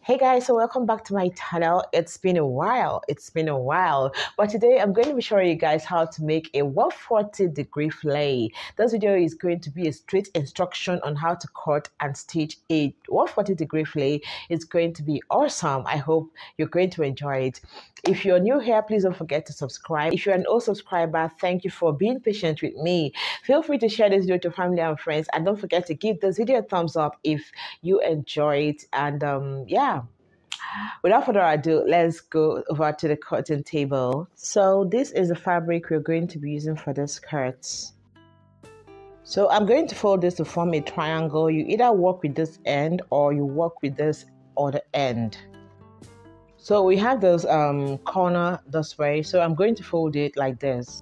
Hey guys, so welcome back to my channel. It's been a while, but today I'm going to be showing you guys how to make a 140-degree fillet. This video is going to be a straight instruction on how to cut and stitch a 140-degree fillet. It's going to be awesome. I hope you're going to enjoy it. If you're new here, please don't forget to subscribe. If you're an old subscriber, thank you for being patient with me. Feel free to share this video to family and friends, and don't forget to give this video a thumbs up if you enjoy it. And yeah, without further ado, let's go over to the cutting table. So this is the fabric we're going to be using for the skirts. So I'm going to fold this to form a triangle. You either work with this end or you work with this other end. So we have this corner this way, so I'm going to fold it like this.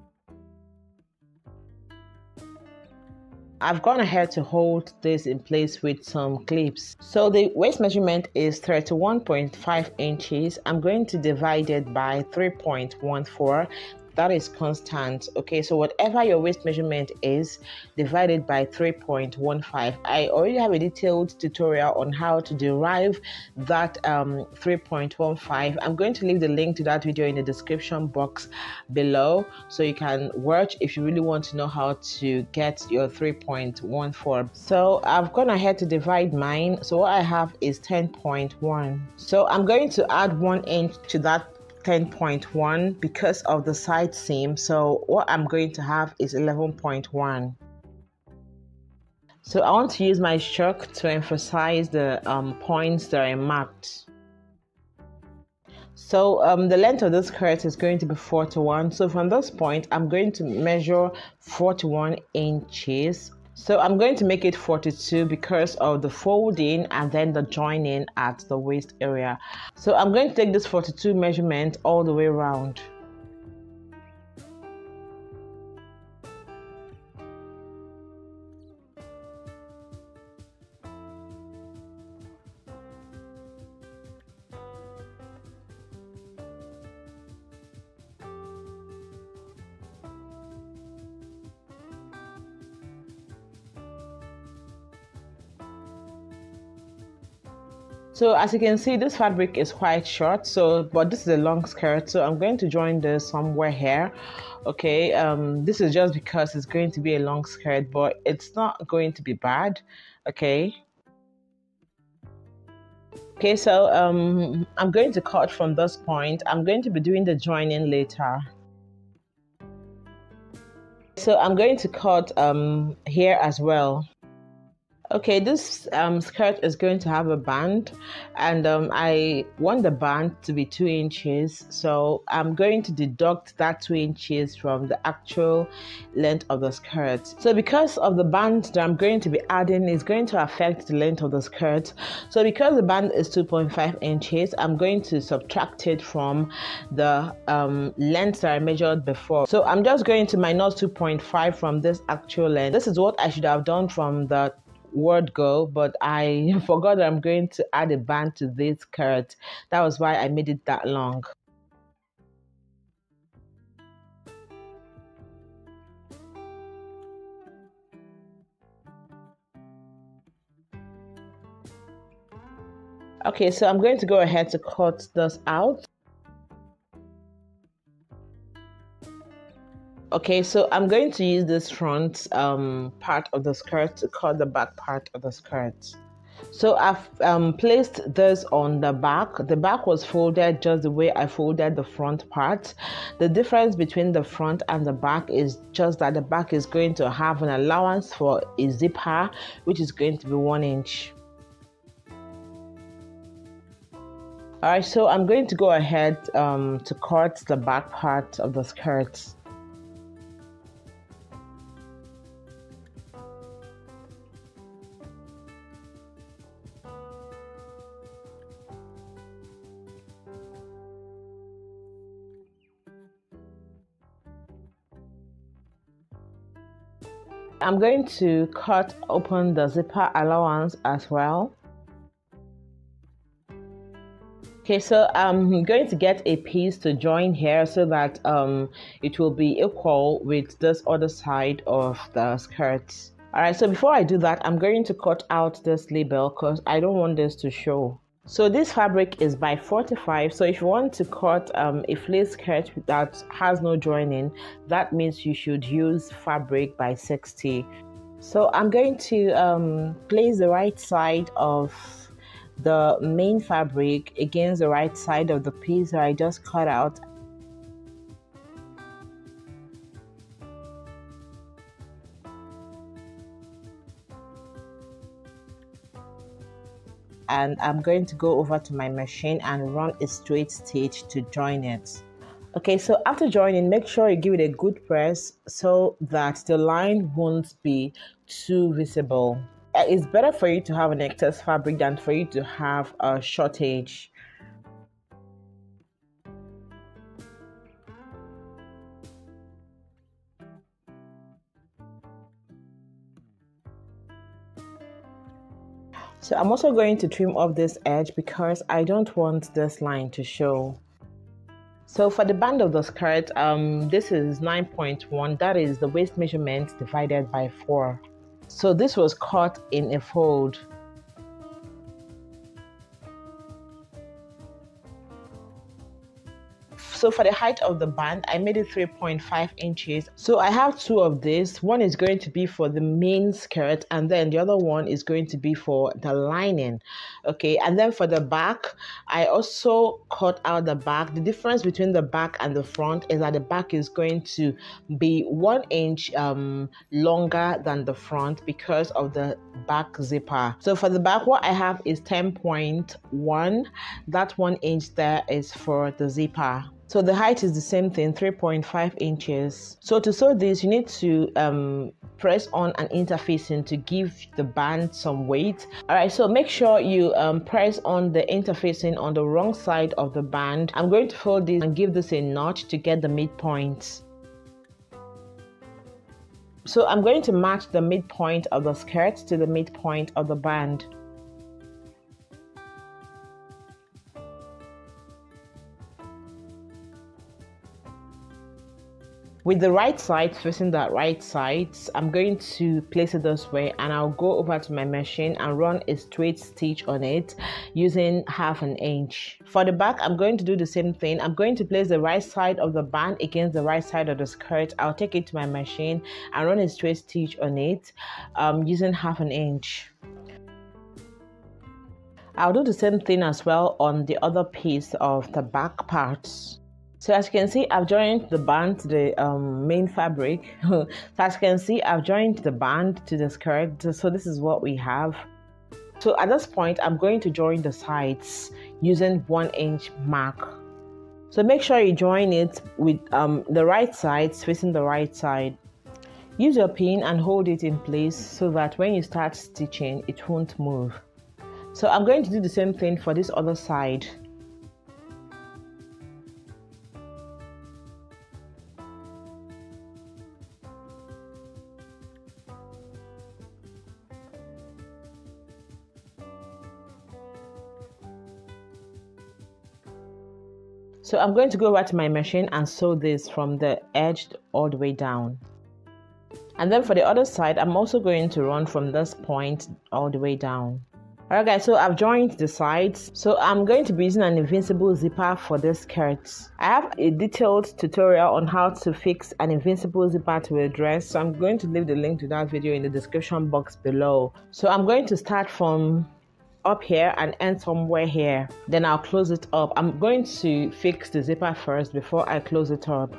I've gone ahead to hold this in place with some clips. So the waist measurement is 31.5 inches. I'm going to divide it by 3.14. That is constant. Okay, so whatever your waist measurement is, divided by 3.15. I already have a detailed tutorial on how to derive that 3.15. I'm going to leave the link to that video in the description box below, so you can watch if you really want to know how to get your 3.14. So I've gone ahead to divide mine. So what I have is 10.1. So I'm going to add 1 inch to that 10.1 because of the side seam. So what I'm going to have is 11.1. So I want to use my chalk to emphasize the points that are marked. So the length of this skirt is going to be 41. So from this point, I'm going to measure 41 inches. So I'm going to make it 42 because of the folding and then the joining at the waist area. So I'm going to take this 42 measurement all the way around. So as you can see, this fabric is quite short, but this is a long skirt, so I'm going to join this somewhere here. Okay, this is just because it's going to be a long skirt, but it's not going to be bad. Okay, so I'm going to cut from this point. I'm going to be doing the joining later. So I'm going to cut here as well. Okay, this skirt is going to have a band, and I want the band to be 2 inches, so I'm going to deduct that 2 inches from the actual length of the skirt. So because of the band that I'm going to be adding is going to affect the length of the skirt, so because the band is 2.5 inches, I'm going to subtract it from the length that I measured before. So I'm just going to minus 2.5 from this actual length. This is what I should have done from the word go, but I forgot that I'm going to add a band to this skirt. That was why I made it that long. Okay, so I'm going to go ahead to cut this out. Okay, so I'm going to use this front part of the skirt to cut the back part of the skirt. So I've placed this on the back. The back was folded just the way I folded the front part. The difference between the front and the back is just that the back is going to have an allowance for a zipper, which is going to be 1 inch. Alright, so I'm going to go ahead to cut the back part of the skirt. I'm going to cut open the zipper allowance as well. Okay, so I'm going to get a piece to join here so that it will be equal with this other side of the skirt. All right, so before I do that, I'm going to cut out this label because I don't want this to show. So this fabric is by 45. So if you want to cut a flared skirt that has no joining, that means you should use fabric by 60. So I'm going to place the right side of the main fabric against the right side of the piece that I just cut out. And I'm going to go over to my machine and run a straight stitch to join it. Okay, so after joining, make sure you give it a good press so that the line won't be too visible. It's better for you to have an excess fabric than for you to have a shortage. So I'm also going to trim off this edge because I don't want this line to show. So for the band of the skirt, this is 9.1. That is the waist measurement divided by 4. So this was cut in a fold. So for the height of the band, I made it 3.5 inches. So I have 2 of this. One is going to be for the main skirt, and then the other one is going to be for the lining. Okay, and then for the back, I also cut out the back. The difference between the back and the front is that the back is going to be 1 inch longer than the front because of the back zipper. So for the back, what I have is 10.1. That 1 inch there is for the zipper. So the height is the same thing, 3.5 inches. So to sew this, you need to press on an interfacing to give the band some weight. All right, so make sure you press on the interfacing on the wrong side of the band. I'm going to fold this and give this a notch to get the midpoint. So I'm going to match the midpoint of the skirt to the midpoint of the band. With the right side facing that right side, I'm going to place it this way, and I'll go over to my machine and run a straight stitch on it using 1/2 inch. For the back, I'm going to do the same thing. I'm going to place the right side of the band against the right side of the skirt. I'll take it to my machine and run a straight stitch on it using 1/2 inch. I'll do the same thing as well on the other piece of the back parts. So as you can see, I've joined the band to the main fabric. So as you can see, I've joined the band to the skirt. So this is what we have. So at this point, I'm going to join the sides using 1 inch mark. So make sure you join it with the right side facing the right side. Use your pin and hold it in place so that when you start stitching, it won't move. So I'm going to do the same thing for this other side. So I'm going to go over to my machine and sew this from the edge all the way down. And then for the other side, I'm also going to run from this point all the way down. Alright guys, so I've joined the sides. So I'm going to be using an invincible zipper for this skirt. I have a detailed tutorial on how to fix an invincible zipper to a dress. So I'm going to leave the link to that video in the description box below. So I'm going to start from up here and end somewhere here, then I'll close it up. I'm going to fix the zipper first before I close it up.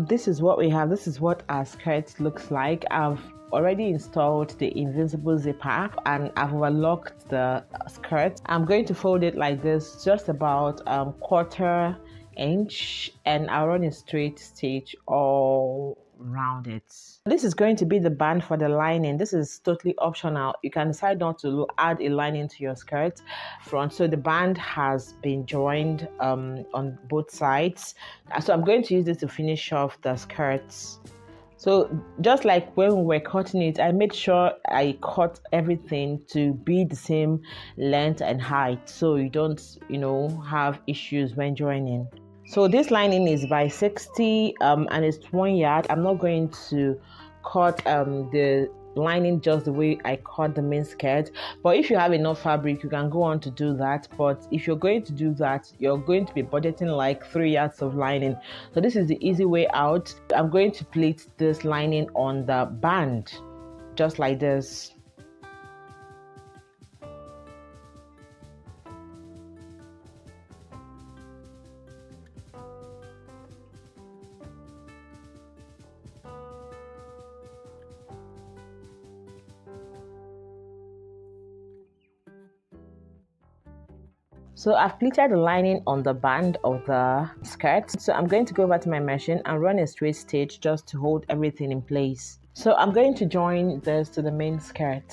This is what we have. This is what our skirt looks like. I've already installed the invincible zipper and I've overlocked the skirt. I'm going to fold it like this, just about 1/4 inch, and I'll run a straight stitch all around it. This is going to be the band for the lining. This is totally optional. You can decide not to add a lining to your skirt front. So the band has been joined on both sides. So I'm going to use this to finish off the skirts. So just like when we were cutting it, I made sure I cut everything to be the same length and height, so you don't, have issues when joining. So this lining is by 60 and it's 1 yard. I'm not going to cut the lining just the way I cut the main skirt. But if you have enough fabric, you can go on to do that. But if you're going to do that, you're going to be budgeting like 3 yards of lining. So this is the easy way out. I'm going to pleat this lining on the band just like this. So I've pleated the lining on the band of the skirt. So I'm going to go over to my machine and run a straight stitch just to hold everything in place. So I'm going to join this to the main skirt.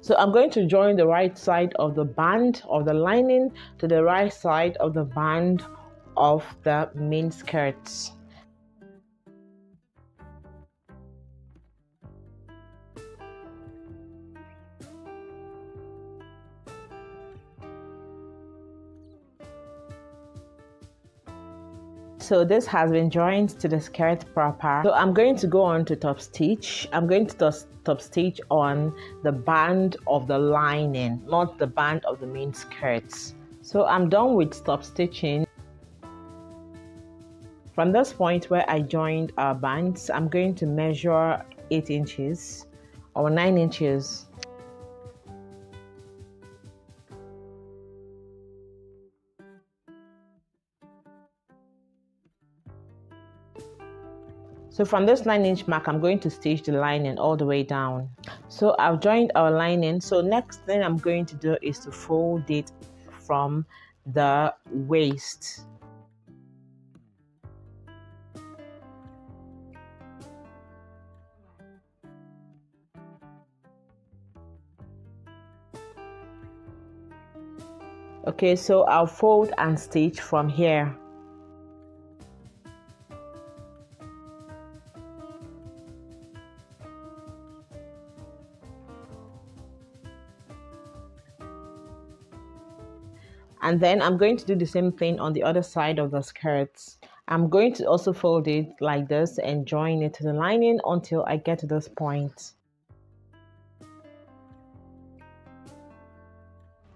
So I'm going to join the right side of the band of the lining to the right side of the band of the main skirt. So this has been joined to the skirt proper. So I'm going to go on to top stitch. I'm going to top stitch on the band of the lining, not the band of the main skirt. So I'm done with top stitching. From this point where I joined our bands, I'm going to measure 8 inches or 9 inches. So from this 9-inch mark, I'm going to stitch the lining all the way down. So I've joined our lining. So next thing I'm going to do is to fold it from the waist. Okay, so I'll fold and stitch from here. And then I'm going to do the same thing on the other side of the skirt. I'm going to also fold it like this and join it to the lining until I get to this point.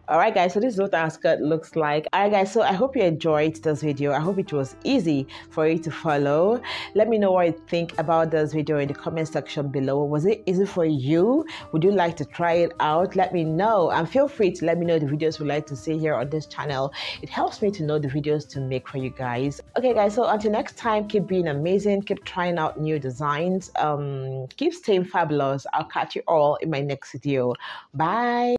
Alright guys, so this is what our skirt looks like. Alright guys, so I hope you enjoyed this video. I hope it was easy for you to follow. Let me know what you think about this video in the comment section below. Was it easy for you? Would you like to try it out? Let me know, and feel free to let me know the videos you'd like to see here on this channel. It helps me to know the videos to make for you guys. Okay guys, so until next time, keep being amazing, keep trying out new designs, keep staying fabulous. I'll catch you all in my next video. Bye.